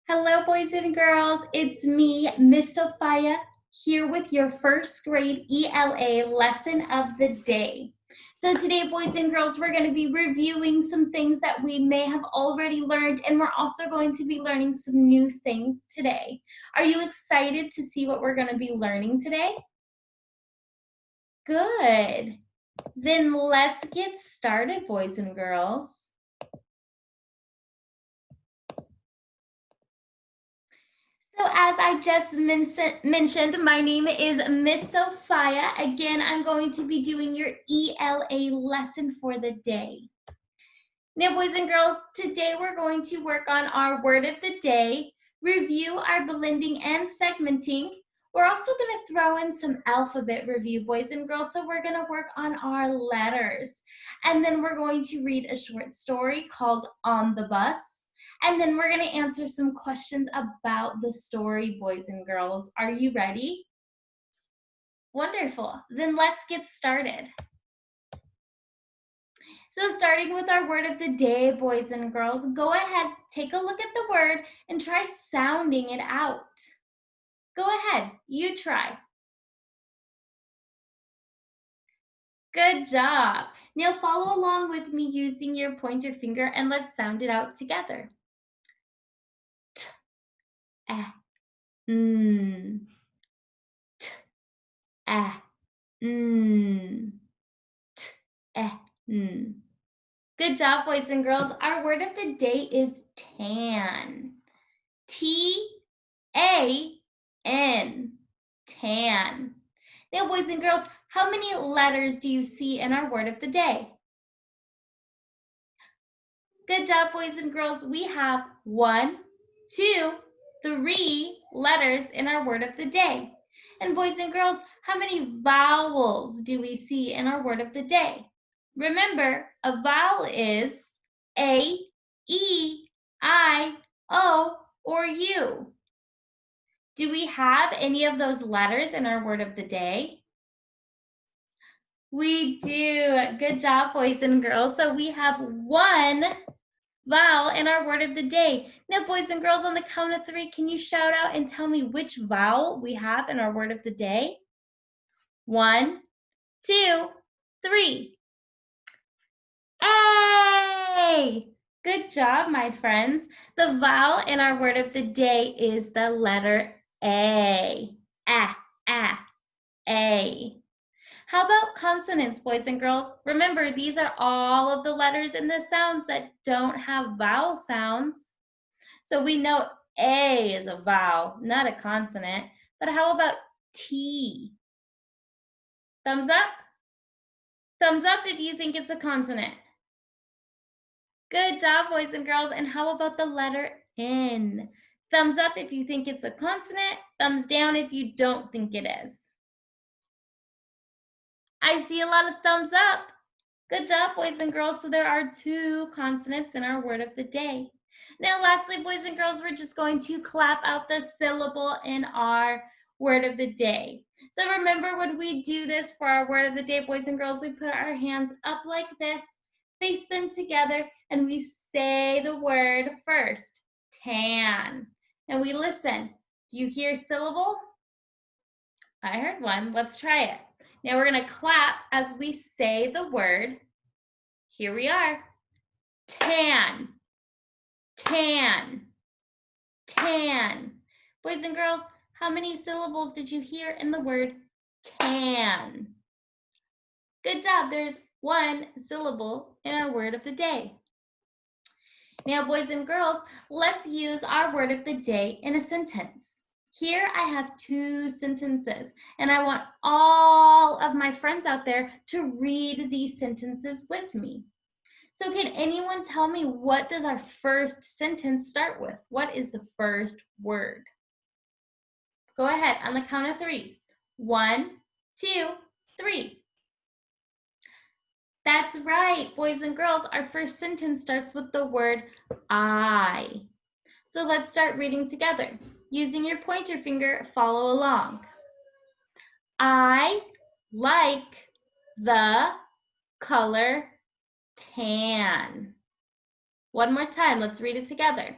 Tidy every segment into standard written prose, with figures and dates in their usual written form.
Hello, boys and girls. It's me, Miss Sophia, here with your first grade ELA lesson of the day. So today, boys and girls, we're going to be reviewing some things that we may have already learned, and we're also going to be learning some new things today. Are you excited to see what we're going to be learning today? Good. Then let's get started, boys and girls. So as I just mentioned, my name is Miss Sophia. Again, I'm going to be doing your ELA lesson for the day. Now, boys and girls, today we're going to work on our word of the day, review our blending and segmenting. We're also going to throw in some alphabet review, boys and girls, so we're going to work on our letters. And then we're going to read a short story called On the Bus. And then we're going to answer some questions about the story, boys and girls. Are you ready? Wonderful. Then let's get started. So starting with our word of the day, boys and girls, go ahead, take a look at the word and try sounding it out. Go ahead, you try. Good job. Now follow along with me using your pointer finger and let's sound it out together. T, eh, t, eh, t, eh, Good job, boys and girls. Our word of the day is tan. T-A-N, tan. Now, boys and girls, how many letters do you see in our word of the day? Good job, boys and girls. We have 1, 2, 3 letters in our word of the day. And boys and girls, how many vowels do we see in our word of the day? Remember, a vowel is A, E, I, O, or U. Do we have any of those letters in our word of the day? We do. Good job, boys and girls. So we have 1 vowel in our word of the day. Now, boys and girls, on the count of 3, can you shout out and tell me which vowel we have in our word of the day? 1, 2, 3. A! Good job, my friends. The vowel in our word of the day is the letter A. A. How about consonants, boys and girls? Remember, these are all of the letters in the sounds that don't have vowel sounds. So we know A is a vowel, not a consonant. But how about T? Thumbs up? Thumbs up if you think it's a consonant. Good job, boys and girls. And how about the letter N? Thumbs up if you think it's a consonant. Thumbs down if you don't think it is. I see a lot of thumbs up. Good job, boys and girls. So there are 2 consonants in our word of the day. Now, lastly, boys and girls, we're just going to clap out the syllable in our word of the day. So remember, when we do this for our word of the day, boys and girls, we put our hands up like this, face them together, and we say the word first, tan. And we listen. Do you hear syllable? I heard one. Let's try it. Now we're going to clap as we say the word. Here we are. Tan. Tan. Tan. Boys and girls, how many syllables did you hear in the word tan? Good job. There's 1 syllable in our word of the day. Now, boys and girls, let's use our word of the day in a sentence. Here I have 2 sentences, and I want all of my friends out there to read these sentences with me. So can anyone tell me, what does our first sentence start with? What is the first word? Go ahead on the count of 3. 1, 2, 3. That's right, boys and girls. Our first sentence starts with the word I. So let's start reading together. Using your pointer finger, follow along. I like the color tan. One more time, let's read it together.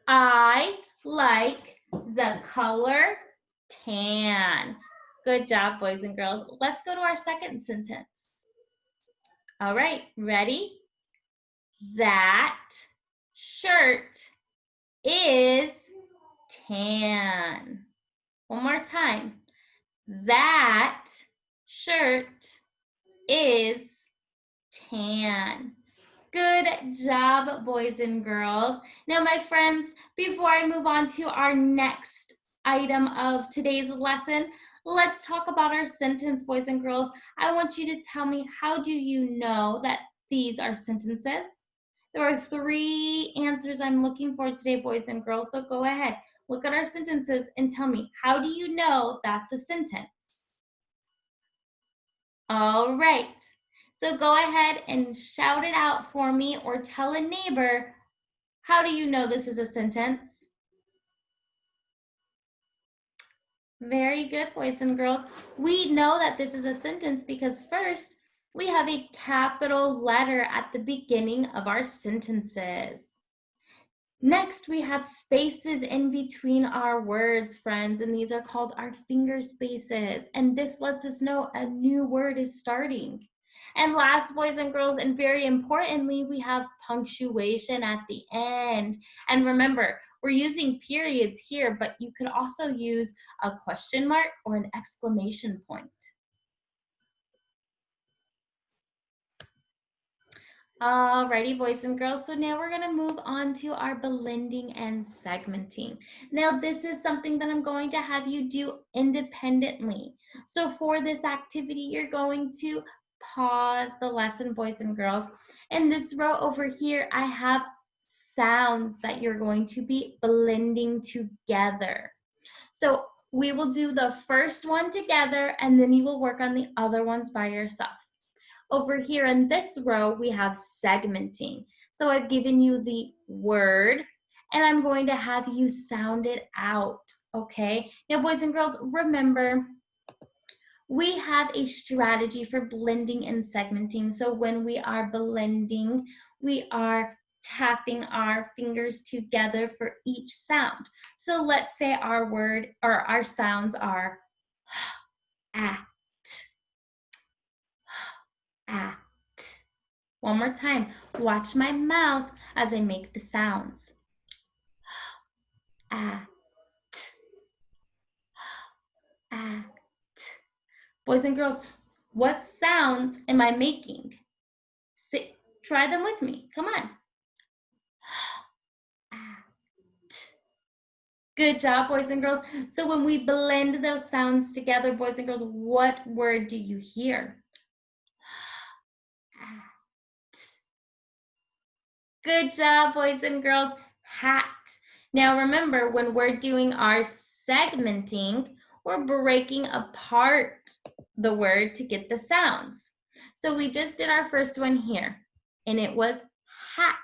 I like the color tan. Good job, boys and girls. Let's go to our second sentence. All right, ready? That shirt is tan. One more time. That shirt is tan. Good job, boys and girls. Now, my friends, before I move on to our next item of today's lesson, let's talk about our sentence, boys and girls. I want you to tell me, how do you know that these are sentences? There are 3 answers I'm looking for today, boys and girls, so go ahead. Look at our sentences and tell me, how do you know that's a sentence? All right. So go ahead and shout it out for me or tell a neighbor, how do you know this is a sentence? Very good, boys and girls. We know that this is a sentence because first, we have a capital letter at the beginning of our sentences. Next, we have spaces in between our words, friends, and these are called our finger spaces. And this lets us know a new word is starting. And last, boys and girls, and very importantly, we have punctuation at the end. And remember, we're using periods here, but you could also use a question mark or an exclamation point. Alrighty, boys and girls, so now we're gonna move on to our blending and segmenting. Now, this is something that I'm going to have you do independently. So for this activity, you're going to pause the lesson, boys and girls. In this row over here, I have sounds that you're going to be blending together. So we will do the first one together, and then you will work on the other ones by yourself. Over here in this row, we have segmenting. So I've given you the word, and I'm going to have you sound it out, okay? Now, boys and girls, remember, we have a strategy for blending and segmenting. So when we are blending, we are tapping our fingers together for each sound. So let's say our word or our sounds are at. One more time. Watch my mouth as I make the sounds. At. At. Boys and girls, what sounds am I making? Try them with me. Come on. At. Good job, boys and girls. So when we blend those sounds together, boys and girls, what word do you hear? At. Good job, boys and girls. Hat. Now remember, when we're doing our segmenting, we're breaking apart the word to get the sounds. So we just did our first one here, and it was hat.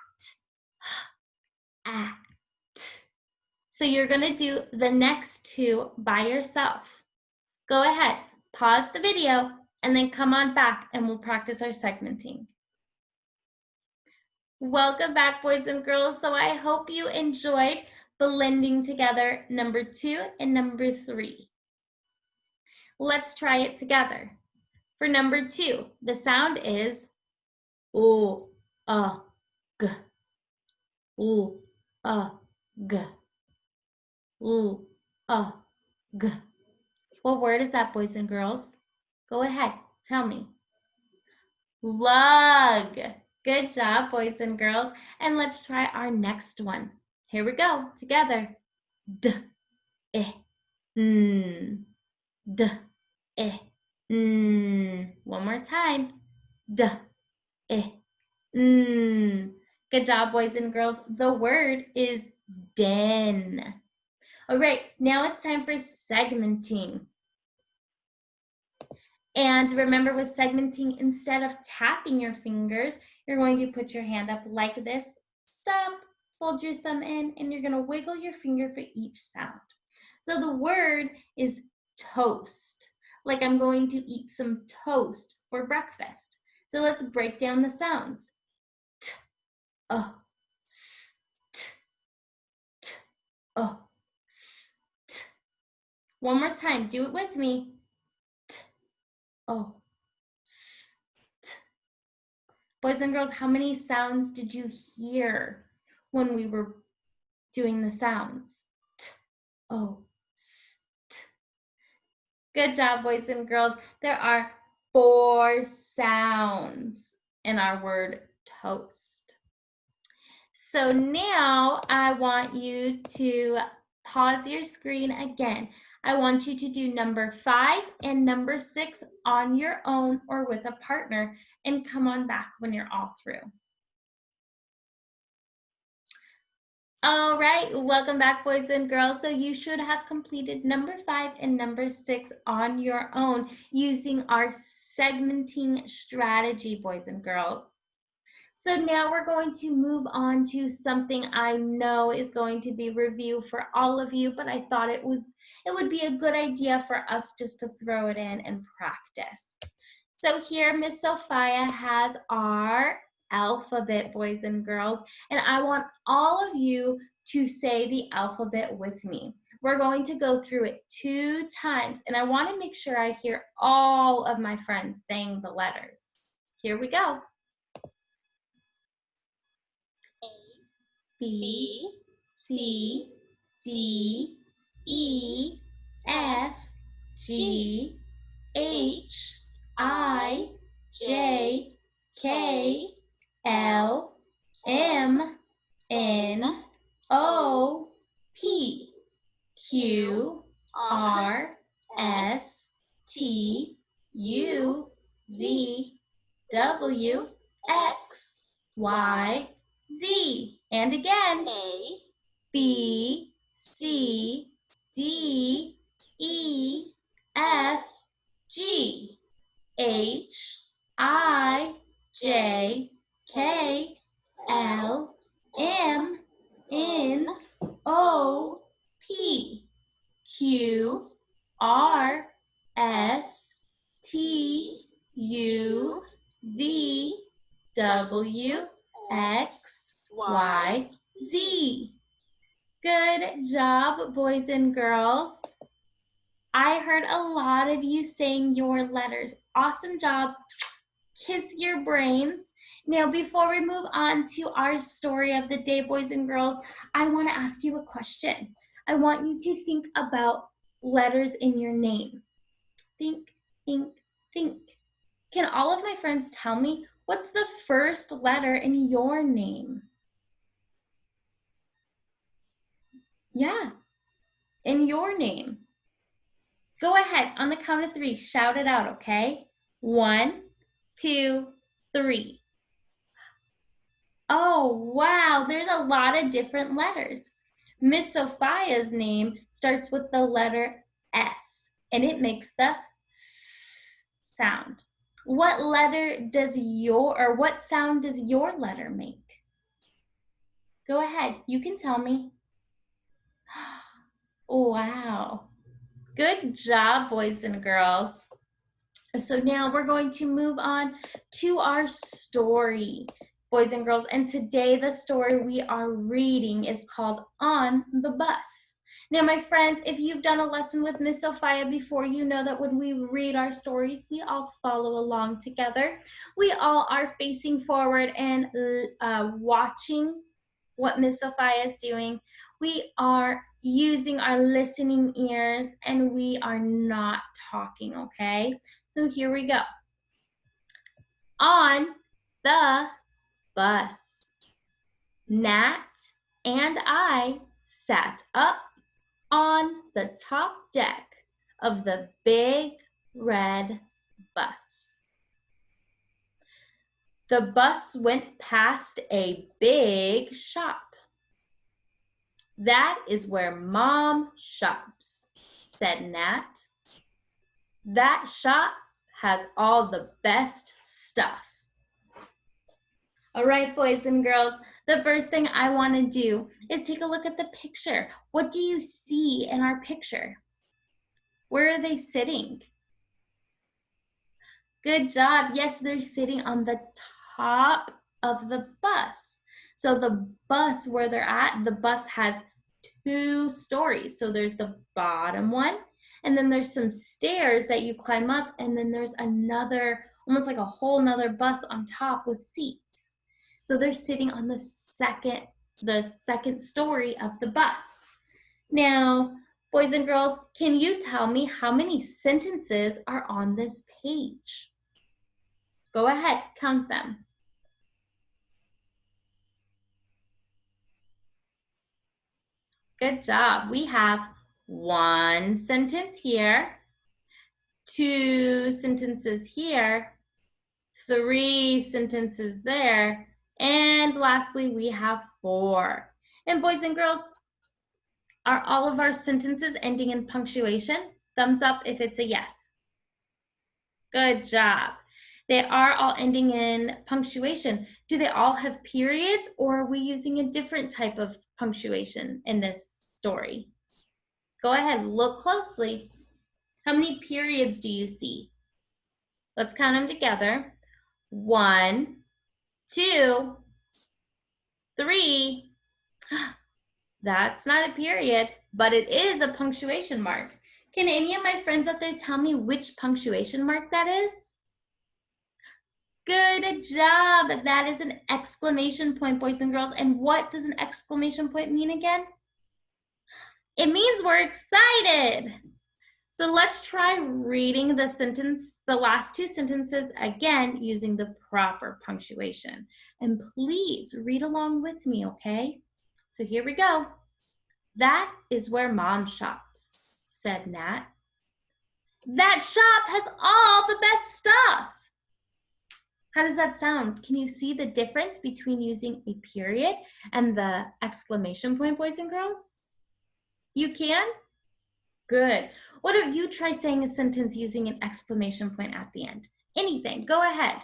At. So you're gonna do the next 2 by yourself. Go ahead, pause the video, and then come on back and we'll practice our segmenting. Welcome back, boys and girls. So I hope you enjoyed blending together number 2 and number 3. Let's try it together. For number 2, the sound is oo, g. Ooh, g. Ooh, g. What word is that, boys and girls? Go ahead, tell me. Lug. Good job, boys and girls. And let's try our next one. Here we go, together. D, eh, n. D, eh, n. One more time. D, eh, n. Good job, boys and girls. The word is den. All right, now it's time for segmenting. And remember, with segmenting, instead of tapping your fingers, you're going to put your hand up like this, stop, fold your thumb in, and you're gonna wiggle your finger for each sound. So the word is toast, like I'm going to eat some toast for breakfast. So let's break down the sounds. T, s, t, t, One more time. Do it with me. T, O, S, T. Boys and girls, how many sounds did you hear when we were doing the sounds? T, O, S, T. Good job, boys and girls. There are 4 sounds in our word toast. So now I want you to pause your screen again. I want you to do number 5 and number 6 on your own or with a partner, and come on back when you're all through. All right, welcome back, boys and girls. So you should have completed number 5 and number 6 on your own using our segmenting strategy, boys and girls. So now we're going to move on to something I know is going to be review for all of you, but I thought it would be a good idea for us just to throw it in and practice. So here Miss Sophia has our alphabet, boys and girls, and I want all of you to say the alphabet with me. We're going to go through it 2 times, and I want to make sure I hear all of my friends saying the letters. Here we go. B, C, D, E, F, G, H, I, J, K, L, M, N, O, P, Q, R, S, T, U, V, W, X, Y, Z. And again, A, B, C, D, E, F, G, H, I, J, K, L, M, N, O, P, Q, R, S, T, U, V, W, X, Y, Z. Good job, boys and girls. I heard a lot of you saying your letters. Awesome job. Kiss your brains. Now, before we move on to our story of the day, boys and girls, I want to ask you a question. I want you to think about letters in your name. Think, think, think. Can all of my friends tell me what's the first letter in your name? Yeah, in your name. Go ahead, on the count of 3, shout it out, okay? 1, 2, 3. Oh, wow, there's a lot of different letters. Miss Sophia's name starts with the letter S, and it makes the S sound. What sound does your letter make? Go ahead, you can tell me. Wow. Good job, boys and girls. So now we're going to move on to our story, boys and girls. And today the story we are reading is called On the Bus. Now, my friends, if you've done a lesson with Miss Sophia before, you know that when we read our stories, we all follow along together. We all are facing forward and watching what Miss Sophia is doing. We are using our listening ears and we are not talking, okay? So here we go. On the bus, Nat and I sat up on the top deck of the big red bus. The bus went past a big shop. That is where Mom shops, said Nat. That shop has all the best stuff. All right, boys and girls, the first thing I want to do is take a look at the picture. What do you see in our picture? Where are they sitting? Good job. Yes, they're sitting on the top of the bus. So the bus where they're at, the bus has 2 stories. So there's the bottom one and then there's some stairs that you climb up, and then there's another, almost like a whole nother bus on top with seats. So they're sitting on the second story of the bus. Now, boys and girls, can you tell me how many sentences are on this page? Go ahead, count them. Good job. We have one sentence here, two sentences here, three sentences there, and lastly, we have four. And boys and girls, are all of our sentences ending in punctuation? Thumbs up if it's a yes. Good job. They are all ending in punctuation. Do they all have periods, or are we using a different type of punctuation in this story? Go ahead, look closely. How many periods do you see? Let's count them together. 1, 2, 3. That's not a period, but it is a punctuation mark. Can any of my friends out there tell me which punctuation mark that is? Good job. That is an exclamation point, boys and girls. And what does an exclamation point mean again? It means we're excited. So let's try reading the last two sentences again using the proper punctuation. And please read along with me, okay? So here we go. That is where Mom shops, said Nat. That shop has all the best stuff. How does that sound? Can you see the difference between using a period and the exclamation point, boys and girls? You can? Good. Why don't you try saying a sentence using an exclamation point at the end? Anything, go ahead.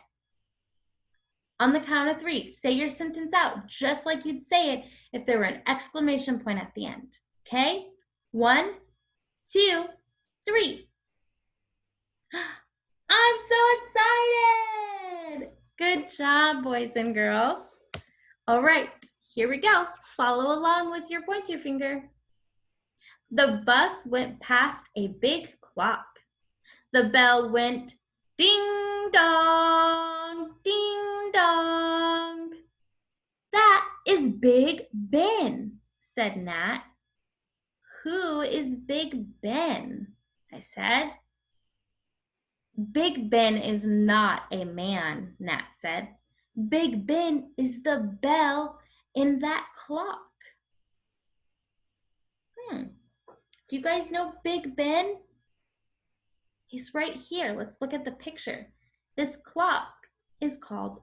On the count of 3, say your sentence out just like you'd say it if there were an exclamation point at the end. Okay? 1, 2, 3. I'm so excited! Good job, boys and girls. All right, here we go. Follow along with your pointer finger. The bus went past a big clock. The bell went ding dong, ding dong. That is Big Ben, said Nat. Who is Big Ben? I said. Big Ben is not a man, Nat said. Big Ben is the bell in that clock. Do you guys know Big Ben? He's right here. Let's look at the picture. This clock is called,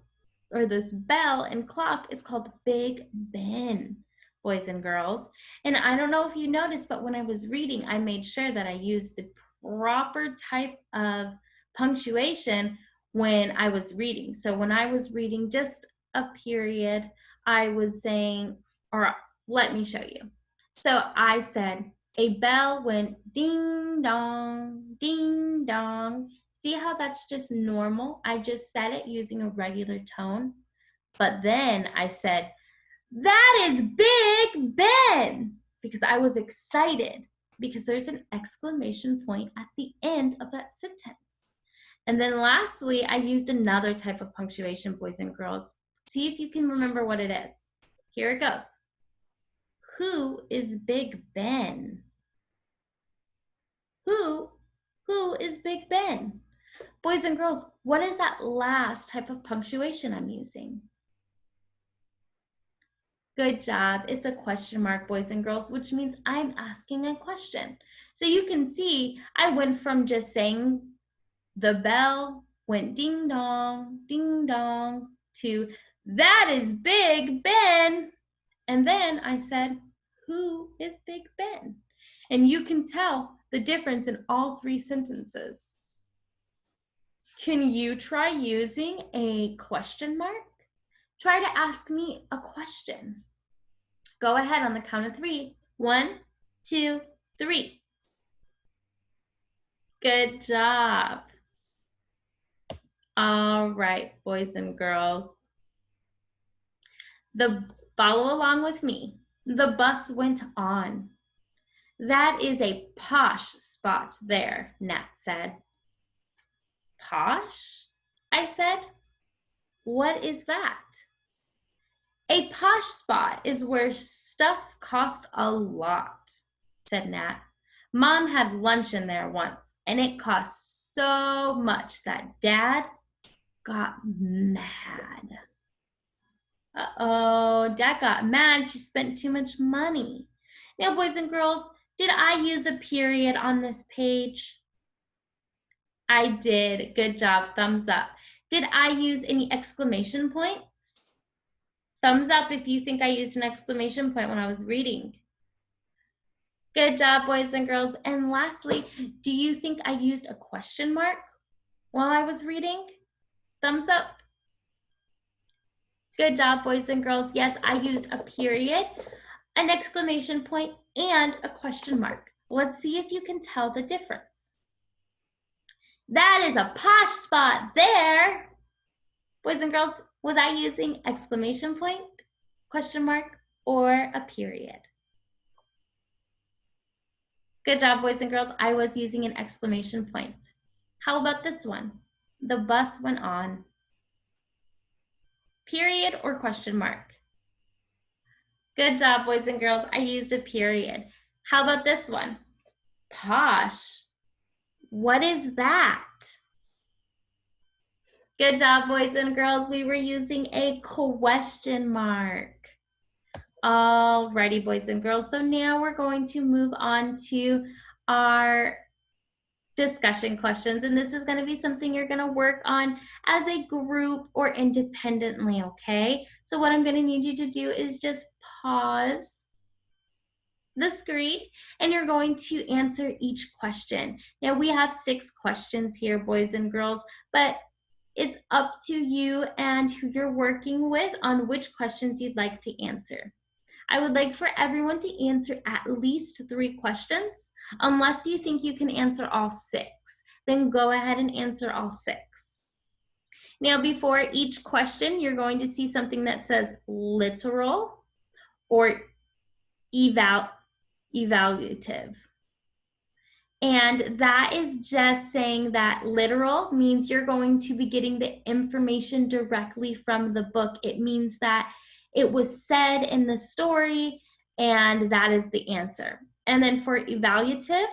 or this bell and clock is called Big Ben, boys and girls. And I don't know if you noticed, but when I was reading, I made sure that I used the proper type of punctuation when I was reading. So when I was reading just a period, I was saying, or let me show you. So I said, a bell went ding dong, ding dong. See how that's just normal? I just said it using a regular tone. But then I said, that is Big Ben, because I was excited, because there's an exclamation point at the end of that sentence. And then lastly, I used another type of punctuation, boys and girls. See if you can remember what it is. Here it goes. Who is Big Ben? Who is Big Ben? Boys and girls, what is that last type of punctuation I'm using? Good job. It's a question mark, boys and girls, which means I'm asking a question. So you can see I went from just saying the bell went ding dong, to that is Big Ben. And then I said, who is Big Ben? And you can tell the difference in all 3 sentences. Can you try using a question mark? Try to ask me a question. Go ahead on the count of 3. 1, 2, 3. Good job. All right, boys and girls. Follow along with me. The bus went on. That is a posh spot there, Nat said. Posh? I said. What is that? A posh spot is where stuff costs a lot, said Nat. Mom had lunch in there once, and it cost so much that Dad got mad. Uh-oh, Dad got mad. She spent too much money. Now, boys and girls, did I use a period on this page? I did. Good job. Thumbs up. Did I use any exclamation points? Thumbs up if you think I used an exclamation point when I was reading. Good job, boys and girls. And lastly, do you think I used a question mark while I was reading? Thumbs up. Good job, boys and girls. Yes, I used a period, an exclamation point, and a question mark. Let's see if you can tell the difference. That is a posh spot there. Boys and girls, was I using exclamation point, question mark, or a period? Good job, boys and girls. I was using an exclamation point. How about this one? The bus went on. Period or question mark? Good job, boys and girls. I used a period. How about this one? Posh. What is that? Good job, boys and girls. We were using a question mark. Alrighty, boys and girls. So now we're going to move on to our discussion questions. And this is going to be something you're going to work on as a group or independently, okay? So what I'm going to need you to do is just pause the screen and you're going to answer each question. Now we have 6 questions here, boys and girls, but it's up to you and who you're working with on which questions you'd like to answer. I would like for everyone to answer at least 3 questions. Unless you think you can answer all 6, then go ahead and answer all 6. Now, before each question, you're going to see something that says literal or evaluative. And that is just saying that literal means you're going to be getting the information directly from the book. It means that it was said in the story, and that is the answer. And then for evaluative,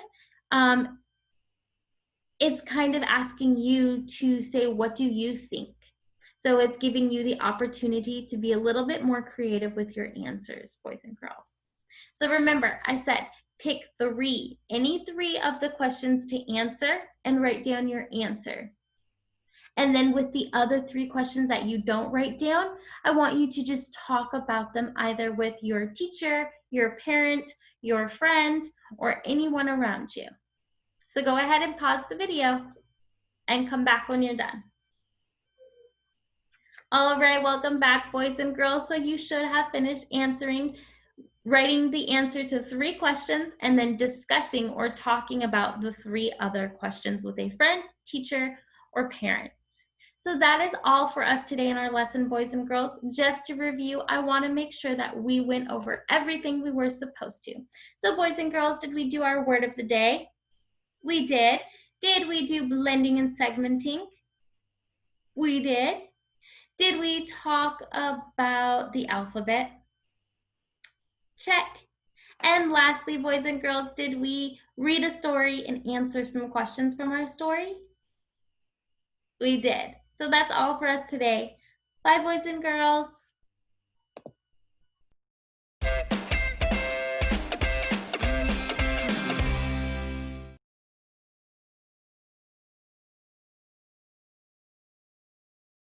it's kind of asking you to say, what do you think? So it's giving you the opportunity to be a little bit more creative with your answers, boys and girls. So remember, I said, pick 3, any 3 of the questions to answer and write down your answer. And then with the other 3 questions that you don't write down, I want you to just talk about them either with your teacher, your parent, your friend, or anyone around you. So go ahead and pause the video and come back when you're done. All right, welcome back, boys and girls. So you should have finished writing the answer to 3 questions and then discussing or talking about the 3 other questions with a friend, teacher, or parent. So that is all for us today in our lesson, boys and girls. Just to review, I want to make sure that we went over everything we were supposed to. So boys and girls, did we do our word of the day? We did. Did we do blending and segmenting? We did. Did we talk about the alphabet? Check. And lastly, boys and girls, did we read a story and answer some questions from our story? We did. So that's all for us today. Bye, boys and girls.